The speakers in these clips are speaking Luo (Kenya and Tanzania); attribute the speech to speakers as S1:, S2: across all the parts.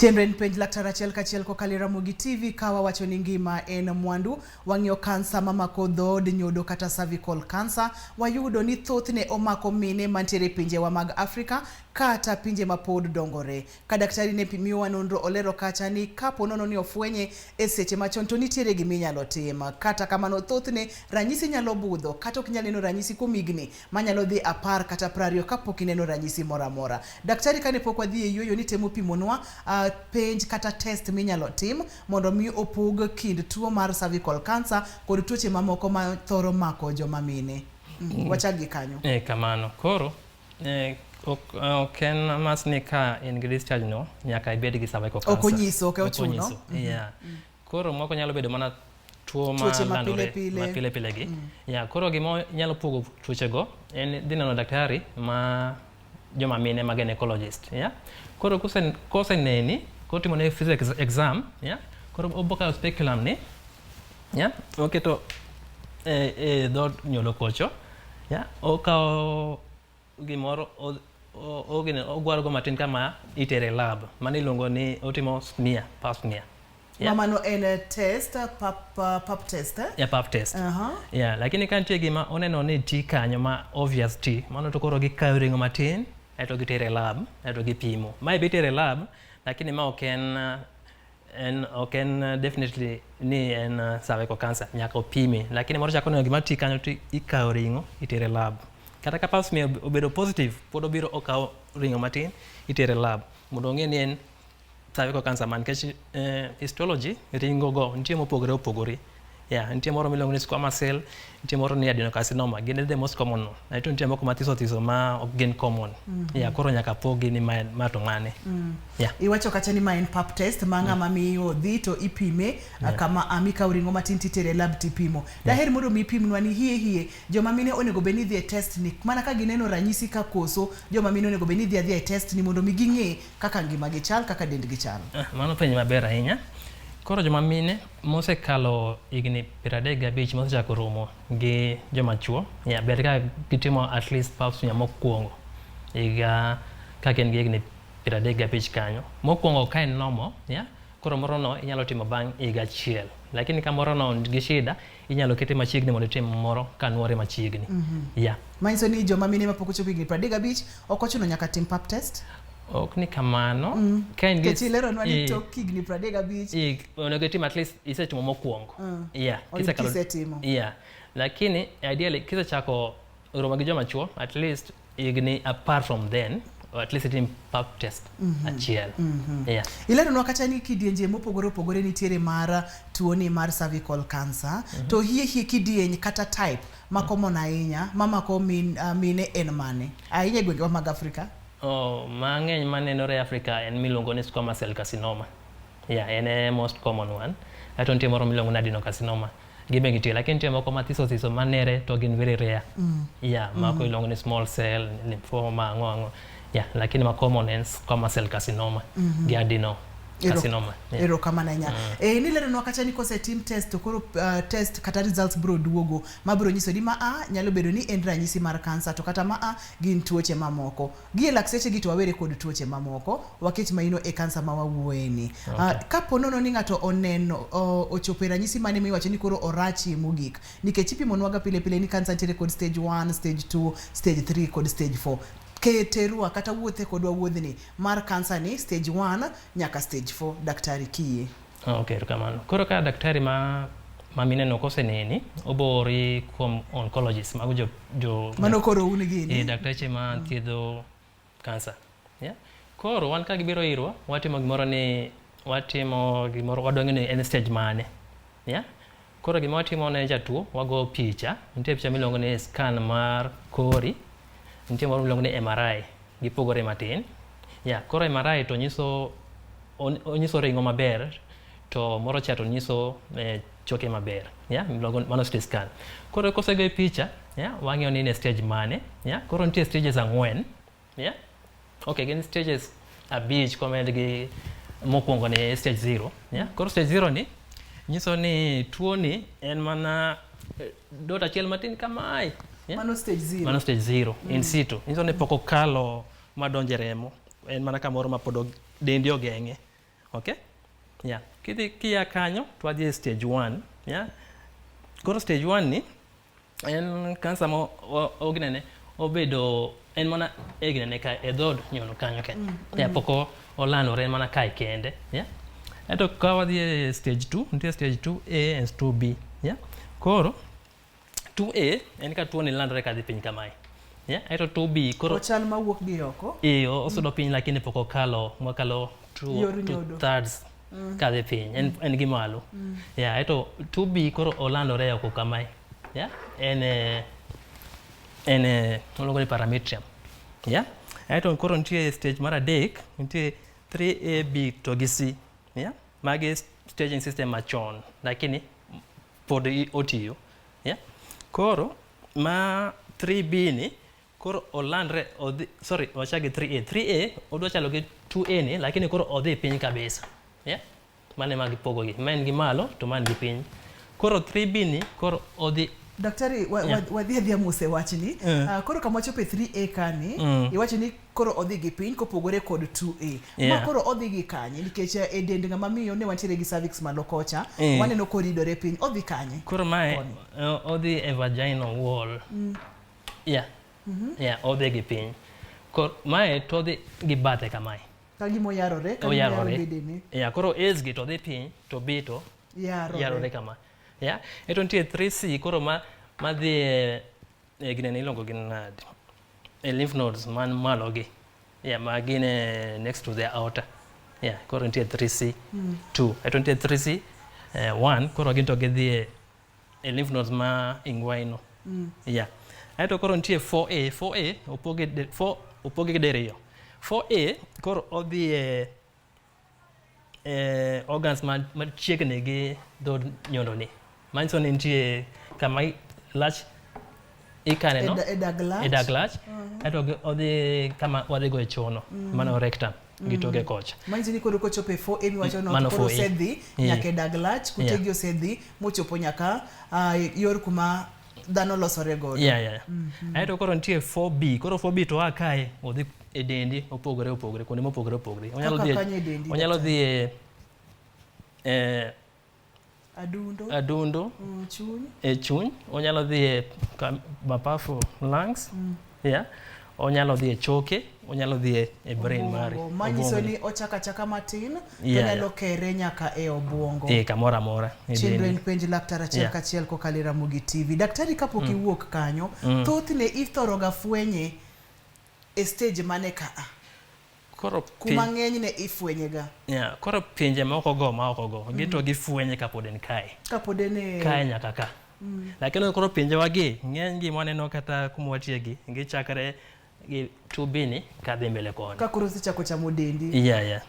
S1: Chenren penj laktar achiel kachiel kokalo Ramogi TV kawa wacho ni ngima en mwandu. Wang'io kansa mamako dhood, nyodo kata cervical cancer. Wayudo ni thothne omako mine mantiere pinjewa mag Afrika kata pinje mapod dongore. Ka daktari ne pimiwa nonro olero kacha ni kapo nono ni ofwenye e seche machon to nitiere giminyalo tim. Kata kamano thothne ranyisi nyalo budho kata ok nyalo neno ranyisi kuom higni manyalo dhi 10 kata 20 kapok ineno ranyisi moro amora. Daktari kane pok wadhi e yueyo ni temo pimonwa penj kata test minyalo tim mondo mi opog kind tuo mar cervical cancer kod tuoche mamoko ma thoro mako joma mine. Wachagi kanyo.
S2: Kamano. Koro ok en mas ni ka in gi discharge no nyaka ibed gi cervical cancer.
S1: Ok onyiso, ok ochuno.
S2: Koro moko nyalo bedo mana tuo ma landore pile pile gi. Koro gimo nyalo pogo tuoche go en dhi neno daktari ma joma mine ma gynecologist. Koro kose neni kotimo ne physics exam, koro oboka speculum ni, oketo dhood nyuol kocho, okao gimoro ogwaro go matin kama itere lab, mano iluongo ni otimo smear, pap smear.
S1: Mamano en test, pap test.
S2: Pap test. Lakini ka nitie gima oneno ni ti kanyo ma obvious ti, mano to koro gikawo ring'o matin, eto gitere lab, eto gipimo. Mae bitere lab, lakini ma ok en definitely ni en cervical cancer, nyaka opimi. Lakini moro chako neno gima ti kanyo to ikawo ring'o, itere lab. Kata ka pap smear obedo positive, pod obiro okawo ring'o matin, itere lab. Mondo ong'e ni en cervical cancer man, nikech histology ring'o go nitie mopogore opogore. Nitie moro miluongo ni squamous cell, nitie moro ni adenocarcinoma, gin the most common no. Aeto nitie moko mathiso thiso ma ok gin common. Koro nyaka pogi ni ma to mane.
S1: Iwacho kacha ni ma en pap test ma ng'ama miyo dhi to ipime kama amikawo ring'o matin titere lab tipimo. Daher mondo mi pimnwa ni hie joma mine onego beni dhi e test ni mana ka gineno ranyisi ka koso joma mine onego beni dhi e test ni mondo mi ging'e kaka ngima gi chal, kaka dend gi chal.
S2: Mano penj maber ahinya. Koro joma mine mosekalo higni 35 mosechako romo gi joma chuo, ber ka gitimo at least pap smear mokwongo higa ka gin gi higni 35 kanyo. Mokwongo ka en normal, koro moro no inyalo timo bang' higa achiel. Lakini ka moro no gi shida, inyalo kete machiegni mondo itim moro ka nuore machiegni.
S1: Manyiso ni joma mine mapok ochopo higni 35 ok ochuno nyaka tim pap test?
S2: Ok ni kamano.
S1: Kechilero nwa ni tok higni 35.
S2: Onego itim at least isetimo mokwongo.
S1: Kisetimo.
S2: Lakini ideally kisechako romo gi joma chuo, at least higni apart from then, or at least itim pap test achiel.
S1: Ilero nwa kacha ni kidienje mopogore opogore nitiere mar tuoni mar cervical cancer. To hie kidieny kata type ma common ahinya mamako mine en mane? Ahinya gwenge mag Afrika?
S2: Mang'eny manenore e Afrika en miluongo ni squamous cell carcinoma. En e most common one. Aeto nitie moro miluongo ni adenocarcinoma. Gibe gitie, lakini nitie moko mathiso thiso manere to gin very rare. Mako iluongo ni small cell, lymphoma, ang'o. Lakini ma common en squamous cell carcinoma gi adenocarcinoma.
S1: Erokamano nya. Nilero nwa kacha ni kosetim test to koro test kata results bro duogo mabiro nyiso ni nyalo bedo ni en ranyisi mar cancer to kata gin tuoche mamoko. Gi lakseche gi to wawere kod tuoche mamoko wakech maino e cancer ma wawuoyeni. Kapo nono ni ng'ato oneno ochopo ranyisi mane miwacho ni koro orachi mogik, nikech ipimonwaga pile pile ni cancer nitiere kod stage 1, stage 2, stage 3 kod stage 4. Keterua kata wuothe kodwa wuodhni mar cancer ni stage 1 nyaka stage 4, daktari kiye.
S2: Kamano. Koro ka daktari ma mineno koseneni, obori kuom oncologist mago jo
S1: mano koro un gini.
S2: Daktache ma thiedho cancer. Koro wan ka gibiro irwa, watimo gimoro wadonge ni en stage mane. Koro gima watimo ne jatuo, wago picha, nitie picha miluongo ni scan mar kori. Nitie moro miluongo ni MRI, gipogore matin. Koro MRI to onyiso ring'o maber, to moro cha to nyiso choke maber. Miluongo mano CT scan. Koro kosego picha, wang'iyo ni ne stage mane. Koro nitie stages 4. Gin stages 5 komed gi mokwongo ni stage 0. Koro stage 0 ni nyiso ni tuo ni en mana dot achiel matin kamae.
S1: Mano stage 0.
S2: Mano stage 0 in situ. Niso ne pok okalo madonje remo. En mana kamoro ma pod dendi ogeng'e. Okay? Yeah. Kia kanyo to wadhi stage 1. Yeah. Koro stage 1 ni en kansa mo ognene obedo en mana egnene ka e dhod nyuol kanyo ke. Yeah, poko olandore mana kai kende. Yeah. Eto ka wadhi stage 2, nitie stage 2A and 2B. Yeah. Koro 2A en ka tuo ni landore kadhi piny kamae. Yeah. Eto 2B koro
S1: ochal mawuok gi oko.
S2: Osudo piny lakini poko mwakalo 2 thirds kadhi piny en gi malo. Yeah, eto 2B koro olandore oko kamae. Yeah, oluongo ni parametrium. Yeah, eto koro nitie stage mar adek, nitie 3A, B to gi C. Yeah, magi staging system machon lakini pod otiyo. Yeah, koro ma 3B ni koro olandre wachagi 3A. 3A odwa chalo gi 2A ni lakini koro odhi piny kabisa. Yeah, mane magi pogo gi. Man gi malo to man gi piny. Koro 3B ni koro odhi
S1: daktari wadhi mose wachni koro kama chope 3A kani iwachni koro odhi gi piny kopogore kod 2A ma koro odhi gi kanye nikech e dend ng'ama miyo ne wantiere gi cervix malo kocha waneno koridore piny odhi kanye
S2: koro mae odhi e vaginal wall. Yeah. Yeah, odhi gi piny. Koro mae to odhi gi bathe kamae
S1: kagimo yarore
S2: bedeni. Yeah, koro S gi to dhi piny to B to yarore kama. Yeah, eto nitie 3C koro ma dhi e ginene ilongo gi nadi lymph nodes man malo gi. Yeah, ma gin next to the aorta. Yeah, koro nitie 3C 2. Eto nitie 3C 1 koro gin to gidhi e lymph nodes ma inguinal. Yeah. Eto koro nitie 4A. 4A opoge diriyo. 4A koro odhi organs machiegni gi dhod nyondo ni. Manyiso ni nitie kama lach ikane no
S1: e
S2: dag lach. Eto odhi kama wadhi go e chono mano rectum gi toge kocha.
S1: Manyiso ni koro kochope 4A miwacho no koro osedhi nyaka e dag lach kutegi osedhi mochopo nyaka yor kuma dhano losore godo.
S2: Yeah. Eto koro nitie 4B. Koro 4B to akae odhi e dendi opogore kuonde mopogore. Onyalo dhi adundo chuny, onyalo dhi e mapafu lungs. Yeah, onyalo dhi e choke, onyalo dhi e brain mari.
S1: Manyiso ni ochaka matin onyalo kere nyaka e obwongo.
S2: Kamoro amora e dendi.
S1: Chenro en penj laktar achiel kachiel kokalo Ramogi TV. Daktari kapok iwuok kanyo thothne ithoroga fwenye e stage mane ka
S2: koro
S1: kuma ng'enyne ifwenyega.
S2: Yeah, koro pinje moko go gito gifwenye kapod en kae.
S1: Kapod en
S2: kae nyaka ka. Lakini koro pinje wagi ng'eny gi waneno kata kuma watiegi gichakre gi 2B ni kadhi mbele kono.
S1: Ka koro sichako chamo dendi.
S2: Yeah.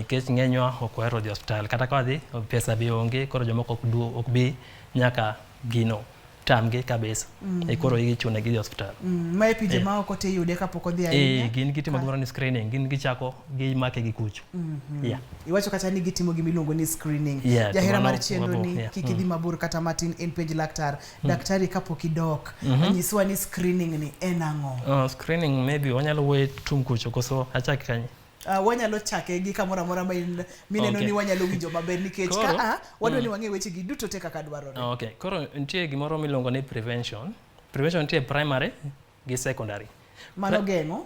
S2: Kech ng'enywa ok ohero dhi hospital kata ka wadhi pesa bi onge koro jomoko ok bi nyaka gino tamge kabisa. Koro ichune gi hospital.
S1: Mae pinje ma ok te yude kapok odhi ahinya.
S2: Gin gitimo gimoro ni screening, gin gichako gi make gi kucho. Yeah.
S1: Iwacho kata ni gitimo gimiluongo ni screening. Jahera mar chenro ni kik idhi mabor kata matin en penj laktar. Daktari kapok idok nyiswa ni screening ni en ang'o?
S2: Screening maybe wanyalo we tum kucho koso achak kanye.
S1: Wanyalo chake gi kamoro amora mineno ni wanyalo winjo maber nikech wadwa ni wang'e weche gi duto te kaka dwarore.
S2: Okay, koro nitie gimoro milongo ni prevention. Prevention nitie primary gi secondary.
S1: Mano geng'o?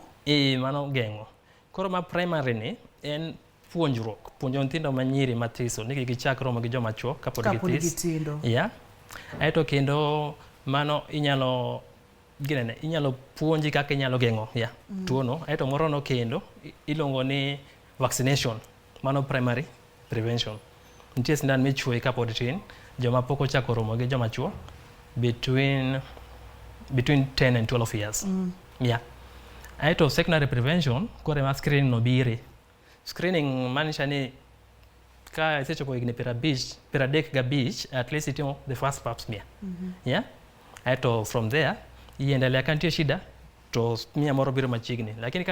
S2: Mano geng'o. Koro ma primary ni en puonjo nyithindo manyiri mathiso ni gichak romo gi joma chuo kapod
S1: gitindo.
S2: Yeah. Aeto kendo mano inyalo puonji kaka inyalo geng'o tuo no. Aeto moro no kendo ilongo ni vaccination. Mano primary prevention. Nitie sindan michuoyi kapod tin joma pok ochako romo gi joma chuo between 10 and 12 years. Yeah. Aeto secondary prevention kore ma screening no bire. Screening manisha ni ka isechopo higni 35 at least itimo the first pap smear. Yeah. Aeto from there iendelea kantie shida to mia moro biro machiegni, lakini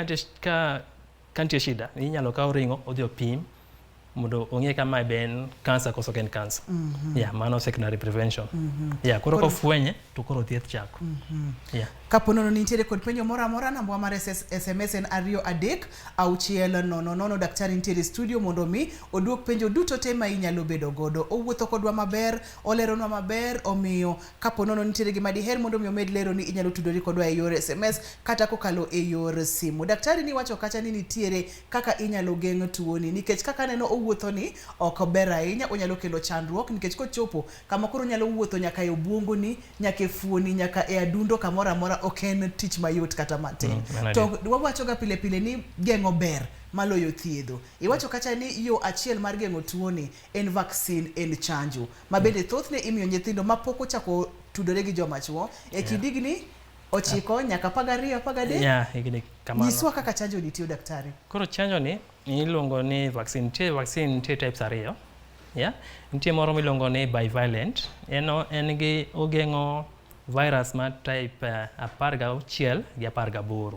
S2: kantie shida inyalo kawo ringo odhi opim mondo ong'e kama ben kansa koso ken kansa. Yeah, mano secondary prevention. Yeah, koro kofwenye to koro thieth chako. Yeah.
S1: Kaponono nitiere kod penjo mora mora namba mar SMS en 23600. Daktari nitiere studio mondo mi oduok penjo duto te ma inyalo bedo godo. Owuotho kodwa maber, oleronwa maber, omiyo kaponono nitiere gima diher mondo mi omed lero ni inyalo tudori kodwa e yor SMS kata kokalo e yor simu. Daktari ni wacho kacha ni nitiere kaka inyalo geng'o tuoni nikech kaka neno owuotho ni ok ber ahinya, onyalo kelo chandruok nikech kochopo kama koro nyalo wuotho nyaka e obwongo ni, nyaka e fuoni, nyaka e adundo kamoro amora, ok en tich mayot kata matin. To wawacho ga pile pile ni geng'o ber maloyo thiedho. Iwacho kacha ni yo achiel mar geng'o tuoni en vaccine, en chanjo. Mabende thothne imiyo nyithindo mapok ochako tudore gi joma chuo e kindigni 9 nyaka 12, 13.
S2: Higni kamano.
S1: Nyiswa kaka chanjo nitiyo daktari.
S2: Koro chanjo ni iluongo ni vaccine. Vaccine nitie types ariyo. Nitie moro miluongo ni bivalent. En gi ogeng'o virus ma type 16 gi 18.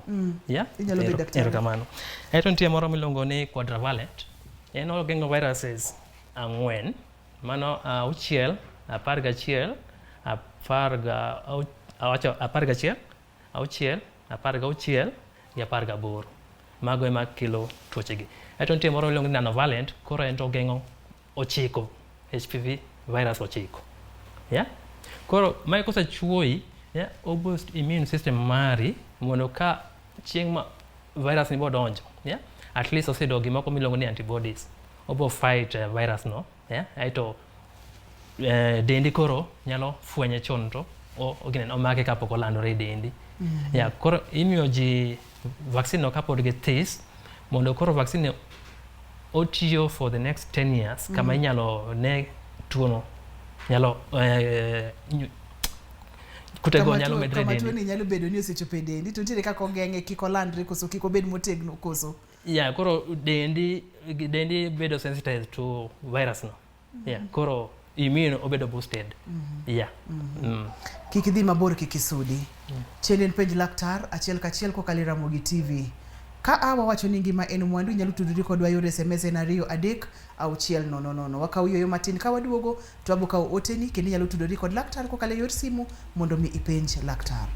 S1: Inyalo bedo daktari.
S2: Kamano. Eto nitie moro miluongo ni quadrivalent. En ogeng'o viruses 4. Mano 6, 11, 16, 16 gi 18. Mago ema kelo tuochegi. Eto nitie moro miluongo ni nanovalent, koro en to ogeng'o 9 HPV virus 9. Koro mae kosechuoyi, boost immune system mari mondo ka chieng' ma virus ni bodonjo, at least osedo gimoko miluongo ni antibodies. Obo fight virus no, aito dendi koro nyalo fwenye chon to omake kapok olandore dendi. Koro imiyo ji vaccine no kapod githis mondo koro vaccine otiyo for the next 10 years kama inyalo ne tuono nyalo kutego nyalo medre dendi.
S1: Kama tuoni nyalo bedo ni osechopo e dendi to nitiere kaka ogeng'e kik olandre koso kik obed motegno koso.
S2: Koro dendi bedo sensitized to virus no. Koro immune obedo boosted.
S1: Kik idhi mabor, kik isudi. Chenen penj laktar achiel kachiel kokalo Ramogi TV. Ka wawacho ni ngima en mwandu, inyalo tudori kodwa yor SMS en 23600. Wakaw yo matin ka waduogo to abo kaw oteni kendo inyalo tudori kod laktar kokalo yor simu mondo mi ipenj laktar.